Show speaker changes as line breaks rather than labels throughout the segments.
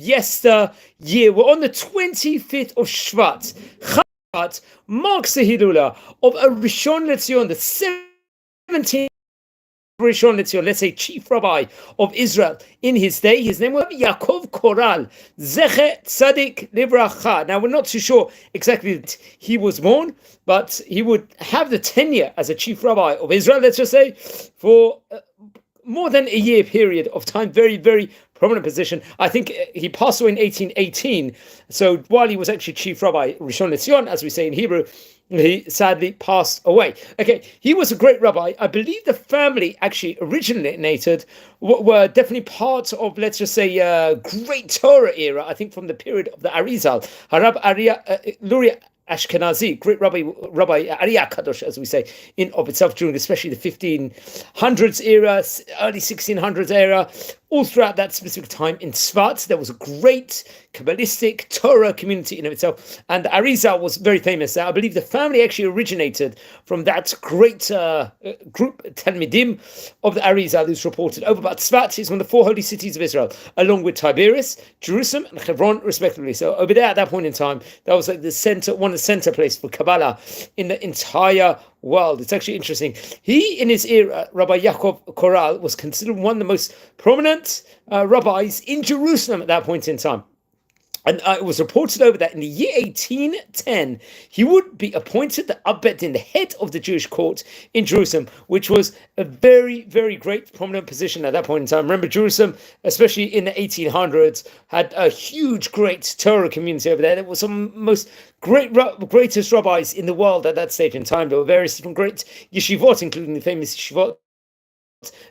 year. We're on the 25th of Shvat. Shvat marks the Hilula of a Rishon Lezion, the 17th Rishon Lezion, let's say chief rabbi of Israel in his day. His name was Rabbi Yakov Koral, Zeche Tzadik Livracha. Now, we're not too sure exactly that he was born, but he would have the tenure as a chief rabbi of Israel, let's just say, for more than a year period of time. Very, very prominent position. I think he passed away in 1818. So while he was actually chief rabbi, Rishon Lezion, as we say in Hebrew, he sadly passed away. Okay, he was a great rabbi. I believe the family actually originated, were definitely part of, let's just say, great Torah era, I think from the period of the Arizal. Harab Luria Ashkenazi, great Rabbi Arya Kadosh, as we say, in of itself, during especially the 1500s era, early 1600s era, all throughout that specific time in Tzfat, there was a great Kabbalistic Torah community in of itself, and Arizal was very famous. I believe the family actually originated from that great group, Talmidim, of the Arizal, who's reported over. But Tzfat is one of the four holy cities of Israel, along with Tiberias, Jerusalem, and Hebron, respectively. So over there, at that point in time, that was like the center, one of the center places for Kabbalah in the entire world. It's actually interesting. He, in his era, Rabbi Yakov Koral, was considered one of the most prominent rabbis in Jerusalem at that point in time. And it was reported over that in the year 1810, he would be appointed the Abbedin, the head of the Jewish court in Jerusalem, which was a very, very great prominent position at that point in time. Remember, Jerusalem, especially in the 1800s, had a huge, great Torah community over there. There were some most greatest rabbis in the world at that stage in time. There were various different great yeshivot, including the famous yeshivot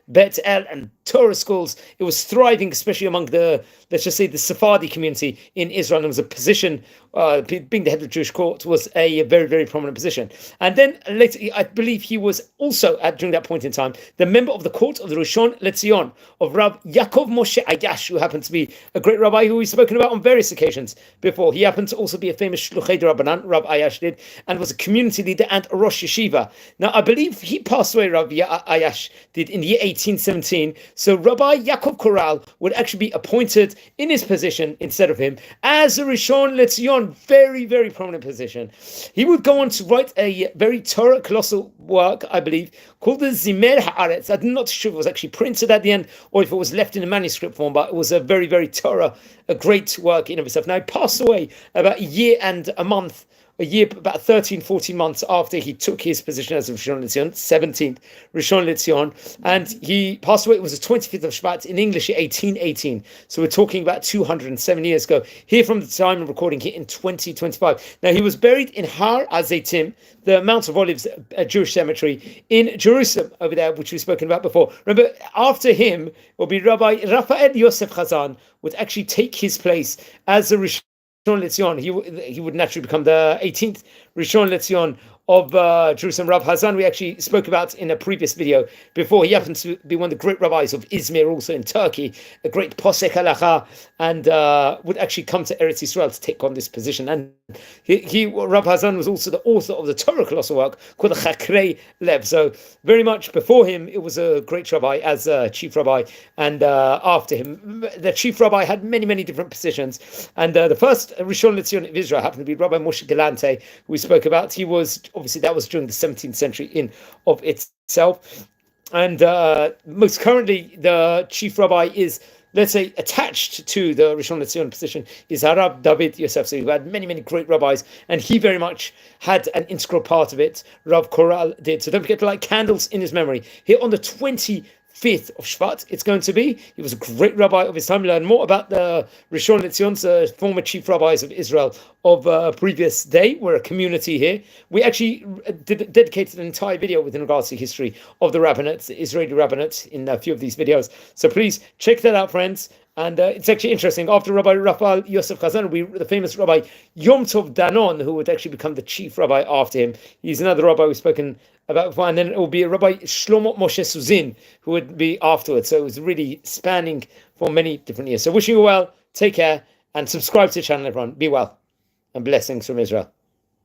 Bet El and Torah schools. It was thriving, especially among the, let's just say, the Sephardi community in Israel. There was a position, being the head of the Jewish court was a very, very prominent position. And then later, I believe he was also, during that point in time, the member of the court of the Rashon Lecion of Rabbi Yaakov Moshe Ayash, who happened to be a great rabbi who we've spoken about on various occasions before. He happened to also be a famous Shluchei Rabbanan, Rabbi Ayash did, and was a community leader and a Rosh Yeshiva. Now, I believe he passed away, Rabbi Ayash did, in the year 1817. So Rabbi Yakov Koral would actually be appointed in his position instead of him as a Rishon Lezion, very, very prominent position. He would go on to write a very Torah colossal work, I believe, called the Zimer Haaretz. I'm not sure if it was actually printed at the end or if it was left in a manuscript form, but it was a very, very Torah, a great work in of itself. Now, he passed away about a year and a month, about 13, 14 months after he took his position as a Rishon Lezion, 17th Rishon Lezion, and he passed away. It was the 25th of Shvat, in English, 1818. So we're talking about 207 years ago, here from the time of recording here in 2025. Now, he was buried in Har Azeitim, the Mount of Olives, a Jewish cemetery in Jerusalem over there, which we've spoken about before. Remember, after him will be Rabbi Raphael Yosef Chazan, would actually take his place as a Rishon Lezion. He would naturally become the 18th Rishon Lezion of Jerusalem. Rav Hazan, we actually spoke about in a previous video before. He happens to be one of the great rabbis of Izmir, also in Turkey, a great posek halacha, and would actually come to Eretz Yisrael to take on this position. And Rav Hazan was also the author of the Torah colossal work called the Chakrei Lev. So very much before him, it was a great rabbi as a chief rabbi, and after him, the chief rabbi had many, many different positions. And the first Rishon Lezion of Israel happened to be Rabbi Moshe Galante, who we spoke about. He was, obviously, that was during the 17th century in of itself. And most currently, the chief rabbi is, let's say, attached to the Rishon Lezion position is Harab David Yosef. So he had many, many great rabbis, and he very much had an integral part of it. Rav Koral did. So don't forget to light candles in his memory. Here on the 25th of Shvat, it's going to be. He was a great rabbi of his time. Learn more about the Rishon Lezion, the former chief rabbis of Israel of previous day. We're a community here. We actually dedicated an entire video with regards to history of the rabbinate, the Israeli rabbinate, in a few of these videos. So please check that out, friends. And it's actually interesting. After Rabbi Raphael Yosef Chazan will be the famous Rabbi Yom Tov Danon, who would actually become the chief rabbi after him. He's another rabbi we've spoken about before. And then it will be Rabbi Shlomo Moshe Suzin, who would be afterwards. So it was really spanning for many different years. So wishing you well, take care, and subscribe to the channel, everyone. Be well, and blessings from Israel.